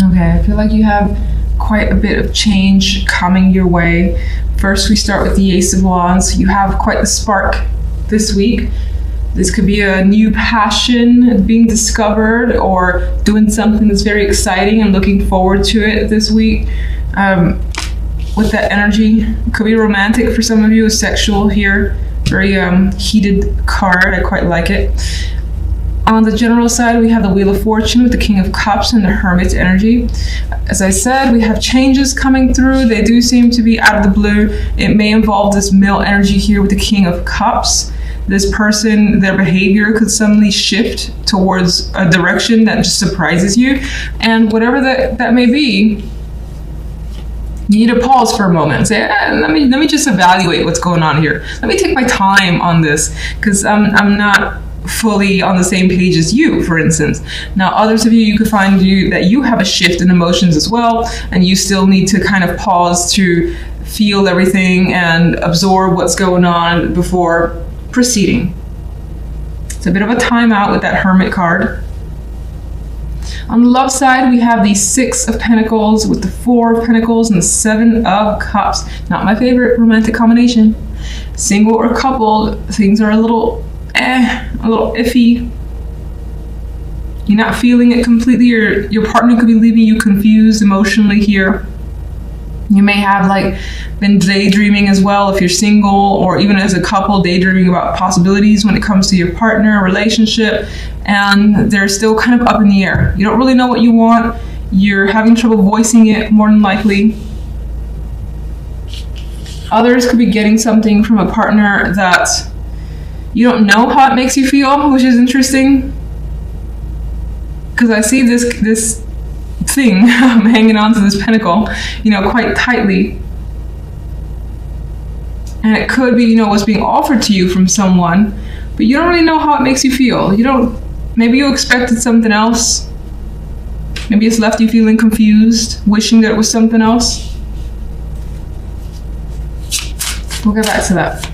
Okay, I feel like you have quite a bit of change coming your way. First, we start with the Ace of Wands. You have quite the spark this week. This could be a new passion being discovered or doing something that's very exciting and looking forward to it this week. With that energy, it could be romantic for some of you, sexual here. Very heated card, I quite like it. On the general side, we have the Wheel of Fortune with the King of Cups and the Hermit energy. As I said, we have changes coming through. They do seem to be out of the blue. It may involve this male energy here with the King of Cups. This person, their behavior could suddenly shift towards a direction that just surprises you. And whatever that may be, you need to pause for a moment and say, let me just evaluate what's going on here. Let me take my time on this, because I'm not fully on the same page as you, for instance. Now, others of you could find that you have a shift in emotions as well, and you still need to kind of pause to feel everything and absorb what's going on before proceeding. It's a bit of a timeout with that Hermit card. On the love side, we have the Six of Pentacles with the Four of Pentacles and the Seven of Cups. Not my favorite romantic combination. Single or coupled, things are a little iffy. You're not feeling it completely, or your partner could be leaving you confused emotionally here. You may have been daydreaming as well if you're single, or even as a couple, daydreaming about possibilities when it comes to your partner relationship, and they're still kind of up in the air. You don't really know what you want. You're having trouble voicing it, more than likely. Others could be getting something from a partner that you don't know how it makes you feel, which is interesting, because I see this thing hanging on to this pentacle, quite tightly. And it could be, what's being offered to you from someone, but you don't really know how it makes you feel. Maybe you expected something else. Maybe it's left you feeling confused, wishing that it was something else. We'll get back to that.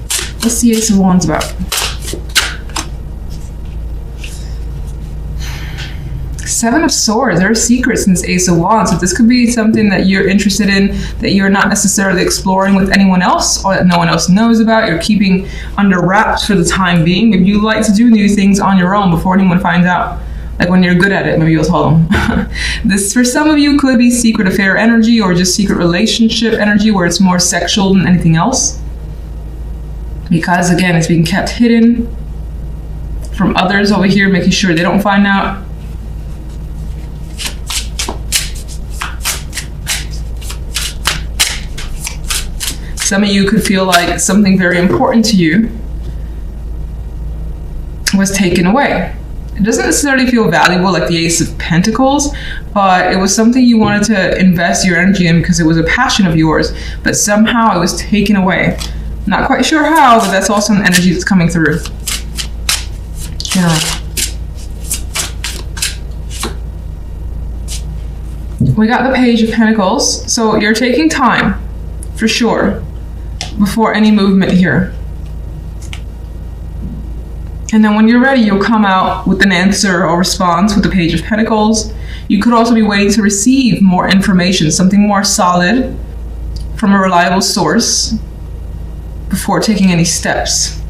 What's the Ace of Wands about? Seven of Swords. There are secrets in this Ace of Wands. So this could be something that you're interested in that you're not necessarily exploring with anyone else, or that no one else knows about. You're keeping under wraps for the time being. Maybe you like to do new things on your own before anyone finds out. Like when you're good at it, maybe you'll tell them. This, for some of you, could be secret affair energy or just secret relationship energy where it's more sexual than anything else. Because again, it's being kept hidden from others over here, making sure they don't find out. Some of you could feel like something very important to you was taken away. It doesn't necessarily feel valuable like the Ace of Pentacles, but it was something you wanted to invest your energy in because it was a passion of yours, but somehow it was taken away. Not quite sure how, but that's also an energy that's coming through. We got the Page of Pentacles, so you're taking time, for sure, before any movement here. And then when you're ready, you'll come out with an answer or response with the Page of Pentacles. You could also be waiting to receive more information, something more solid from a reliable source before taking any steps.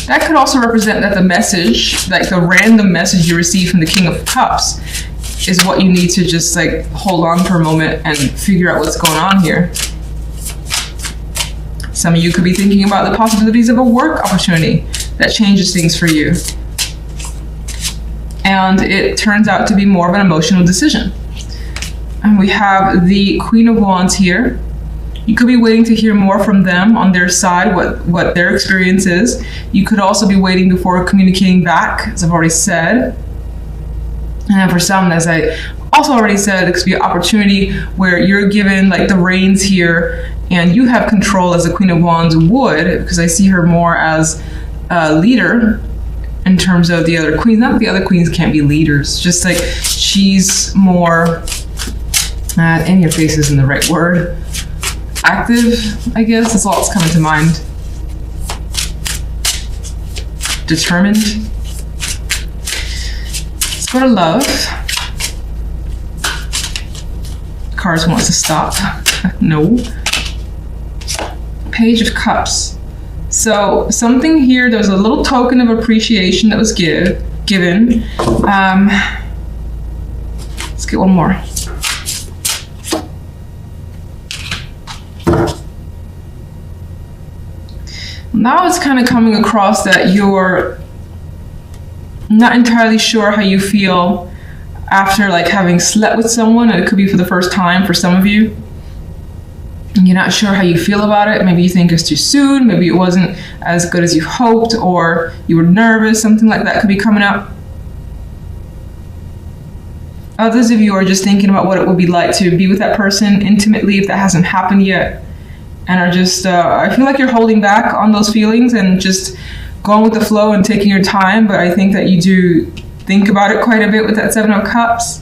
That could also represent that the message, like the random message you receive from the King of Cups, is what you need to just hold on for a moment and figure out what's going on here. Some of you could be thinking about the possibilities of a work opportunity that changes things for you. And it turns out to be more of an emotional decision. And we have the Queen of Wands here. You could be waiting to hear more from them on their side, what their experience is. You could also be waiting before communicating back, as I've already said. And for some, as I also already said, it could be an opportunity where you're given the reins here and you have control as the Queen of Wands would, because I see her more as a leader in terms of the other queens. Not that the other queens can't be leaders, just she's more, in your face isn't the right word, active, I guess, that's all that's coming to mind. Determined. Let's go to love. cards wants to stop. No. Page of Cups. So something here, there's a little token of appreciation that was given. Let's get one more. Now it's kind of coming across that you're not entirely sure how you feel after like having slept with someone, and it could be for the first time for some of you. You're not sure how you feel about it. Maybe you think it's too soon, maybe it wasn't as good as you hoped, or you were nervous, something like that could be coming up. Others of you are just thinking about what it would be like to be with that person intimately if that hasn't happened yet, and are just, I feel like you're holding back on those feelings and just going with the flow and taking your time, but I think that you do think about it quite a bit with that Seven of Cups.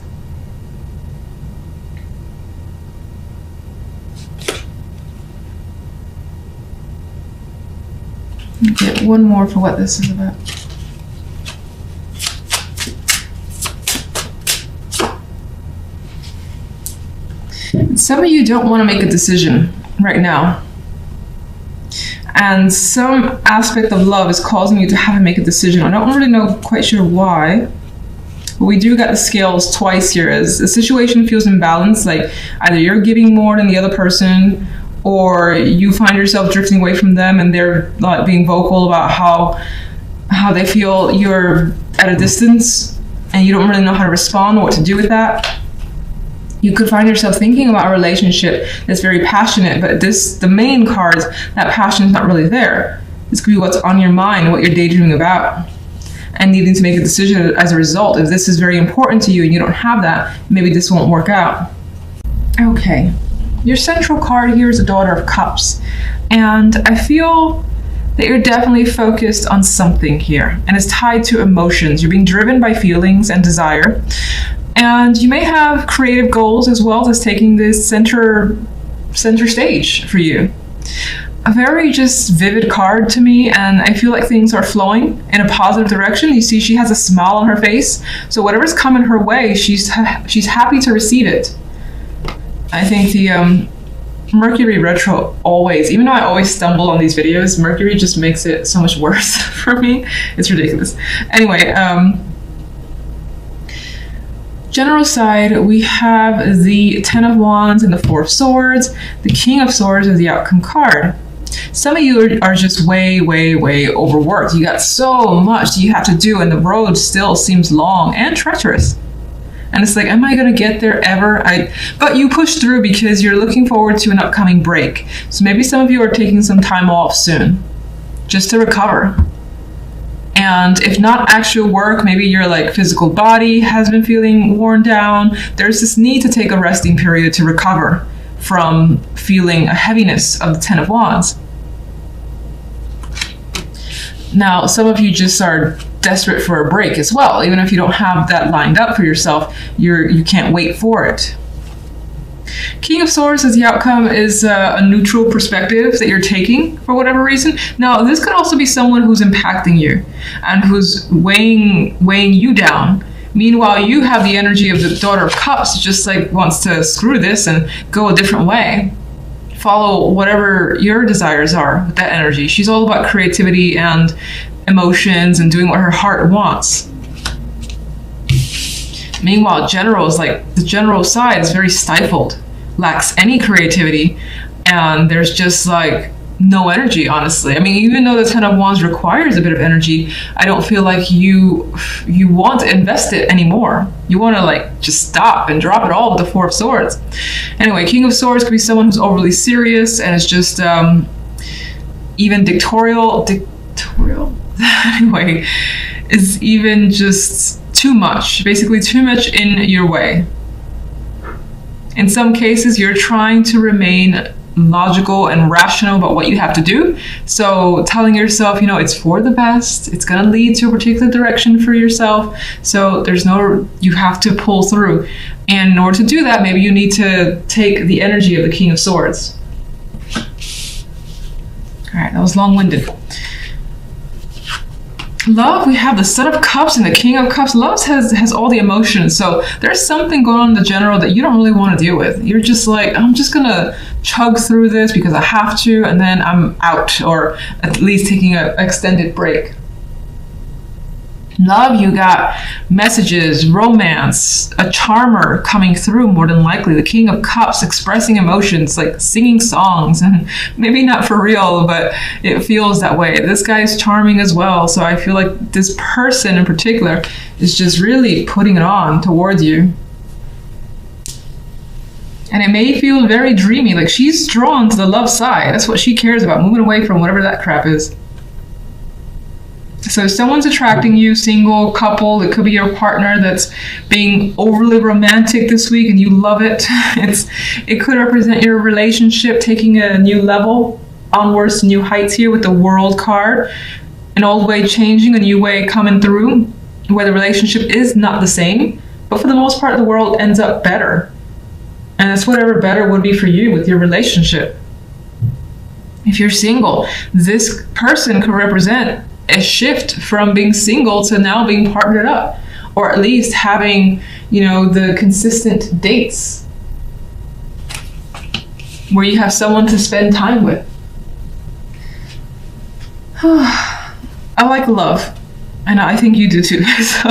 Get one more for what this is about. Some of you don't want to make a decision right now. And some aspect of love is causing you to have to make a decision. I don't really know quite sure why. But we do got the scales twice here as the situation feels imbalanced, like either you're giving more than the other person, or you find yourself drifting away from them and they're not being vocal about how they feel you're at a distance and you don't really know how to respond or what to do with that. You could find yourself thinking about a relationship that's very passionate, but the main cards, that passion is not really there. This could be what's on your mind, what you're daydreaming about, and needing to make a decision as a result. If this is very important to you and you don't have that, maybe this won't work out. Okay. Your central card here is the Daughter of Cups, and I feel that you're definitely focused on something here, and it's tied to emotions. You're being driven by feelings and desire, and you may have creative goals as well as taking this center stage for you. A very just vivid card to me, and I feel like things are flowing in a positive direction. You see she has a smile on her face, so whatever's coming her way, she's happy to receive it. I think the Mercury retro always, even though I always stumble on these videos, Mercury just makes it so much worse for me. It's ridiculous. Anyway, general side, we have the Ten of Wands and the Four of Swords. The King of Swords is the outcome card. Some of you are just way overworked. You got so much you have to do, and the road still seems long and treacherous. And it's like, am I gonna get there ever? But you push through because you're looking forward to an upcoming break. So maybe some of you are taking some time off soon, just to recover. And if not actual work, maybe your like physical body has been feeling worn down. There's this need to take a resting period to recover from feeling a heaviness of the Ten of Wands. Now, some of you just are desperate for a break as well. Even if you don't have that lined up for yourself, you can't wait for it. King of Swords as the outcome is a neutral perspective that you're taking for whatever reason. Now, this could also be someone who's impacting you and who's weighing you down. Meanwhile, you have the energy of the Daughter of Cups, just like wants to screw this and go a different way. Follow whatever your desires are with that energy. She's all about creativity and emotions and doing what her heart wants. Meanwhile, the general side is very stifled, lacks any creativity, and there's just like no energy, honestly. I mean, even though the Ten of Wands requires a bit of energy, I don't feel like you want to invest it anymore. You want to like just stop and drop it all with the Four of Swords. Anyway, King of Swords could be someone who's overly serious and is just even dictatorial. Anyway, is even just too much, basically too much in your way. In some cases, you're trying to remain logical and rational about what you have to do. So telling yourself, you know, it's for the best, it's going to lead to a particular direction for yourself. So you have to pull through. And in order to do that, maybe you need to take the energy of the King of Swords. All right, that was long-winded. Love, we have the Son of Cups and the King of Cups. Love has all the emotions. So there's something going on in the general that you don't really want to deal with. You're just like, I'm just going to chug through this because I have to, and then I'm out, or at least taking an extended break. Love, you got messages, romance, a charmer coming through more than likely. The King of Cups expressing emotions, like singing songs, and maybe not for real, but it feels that way. This guy is charming as well. So I feel like this person in particular is just really putting it on towards you. And it may feel very dreamy, like she's drawn to the love side. That's what she cares about, moving away from whatever that crap is. So someone's attracting you, single, couple. It could be your partner that's being overly romantic this week and you love it. It could represent your relationship taking a new level, onwards to new heights here with the World card. An old way changing, a new way coming through, where the relationship is not the same, but for the most part, the world ends up better. And it's whatever better would be for you with your relationship. If you're single, this person could represent a shift from being single to now being partnered up, or at least having, the consistent dates where you have someone to spend time with. I like love, and I think you do too. So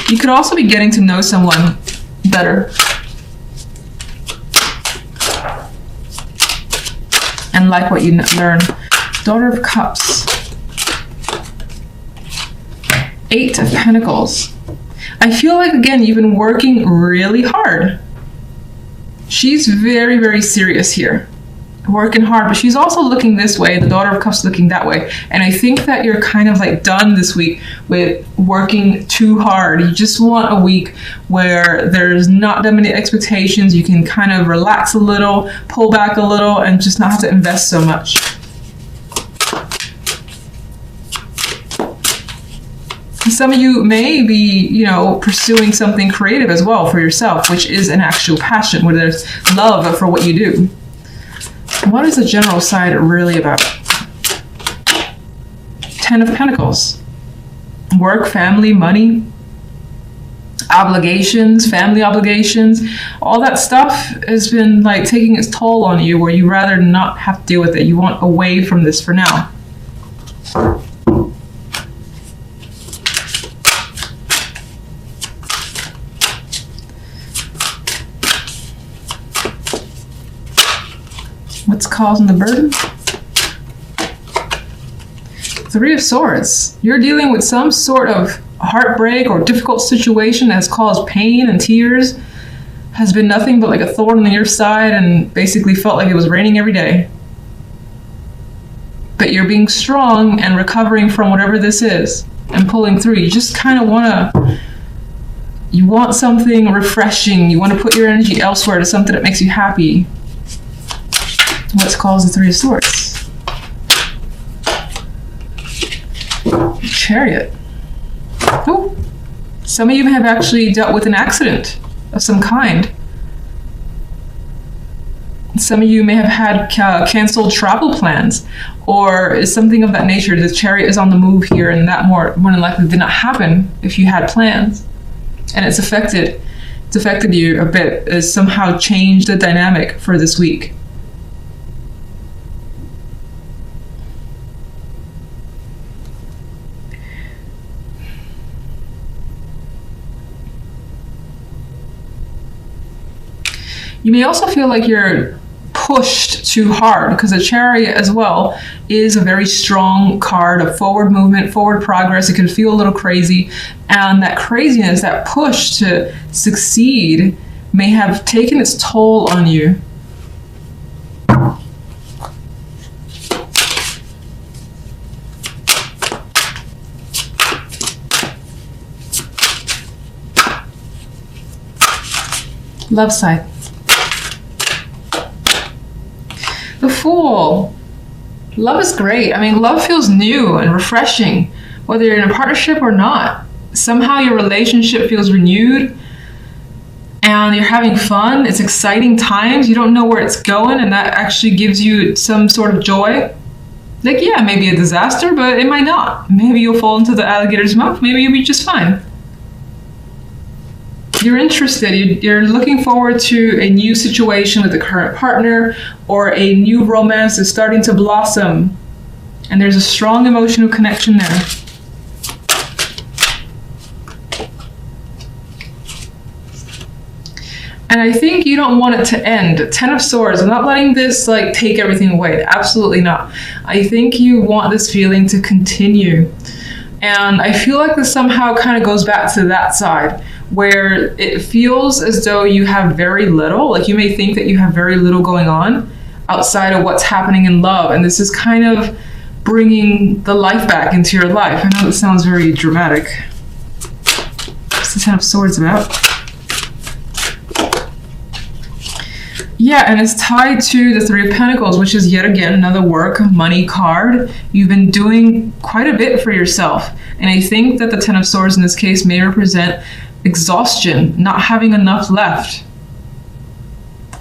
you could also be getting to know someone better and like what you learn. Daughter of Cups. 8 of Pentacles. I feel like, again, you've been working really hard. She's very, very serious here. Working hard, but she's also looking this way. The Daughter of Cups looking that way. And I think that you're kind of like done this week with working too hard. You just want a week where there's not that many expectations. You can kind of relax a little, pull back a little, and just not have to invest so much. Some of you may be, pursuing something creative as well for yourself, which is an actual passion, where there's love for what you do. What is the general side really about? 10 of Pentacles. Work, family, money, obligations, family obligations, all that stuff has been like taking its toll on you, where you rather not have to deal with it. You want away from this for now. What's causing the burden? 3 of Swords. You're dealing with some sort of heartbreak or difficult situation that has caused pain and tears. Has been nothing but like a thorn on your side and basically felt like it was raining every day. But you're being strong and recovering from whatever this is and pulling through. You just kind of you want something refreshing. You want to put your energy elsewhere to something that makes you happy. What's caused the 3 of Swords? Chariot. Oh, some of you have actually dealt with an accident of some kind. Some of you may have had canceled travel plans, or something of that nature. The Chariot is on the move here, and that more than likely did not happen if you had plans. And it's affected you a bit. It's somehow changed the dynamic for this week. You may also feel like you're pushed too hard, because the Chariot as well is a very strong card of forward movement, forward progress. It can feel a little crazy, and that craziness, that push to succeed, may have taken its toll on you. Love side. The Fool. Love is great. I mean, love feels new and refreshing, whether you're in a partnership or not. Somehow your relationship feels renewed and you're having fun. It's exciting times. You don't know where it's going, and that actually gives you some sort of joy. Like, yeah, maybe a disaster, but it might not. Maybe you'll fall into the alligator's mouth. Maybe you'll be just fine. You're interested. You're looking forward to a new situation with the current partner, or a new romance is starting to blossom. And there's a strong emotional connection there. And I think you don't want it to end. Ten of Swords, I'm not letting this like take everything away. Absolutely not. I think you want this feeling to continue. And I feel like this somehow kind of goes back to that side where it feels as though you have very little. Like you may think that you have very little going on outside of what's happening in love. And this is kind of bringing the life back into your life. I know that sounds very dramatic. What's the Ten of Swords about? Yeah, and it's tied to the Three of Pentacles, which is yet again another work money card. You've been doing quite a bit for yourself. And I think that the Ten of Swords in this case may represent exhaustion, not having enough left,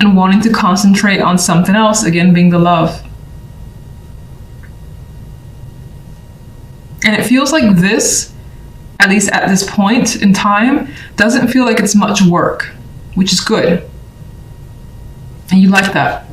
and wanting to concentrate on something else, again being the love. And it feels like this, at least at this point in time, doesn't feel like it's much work, which is good. And you like that.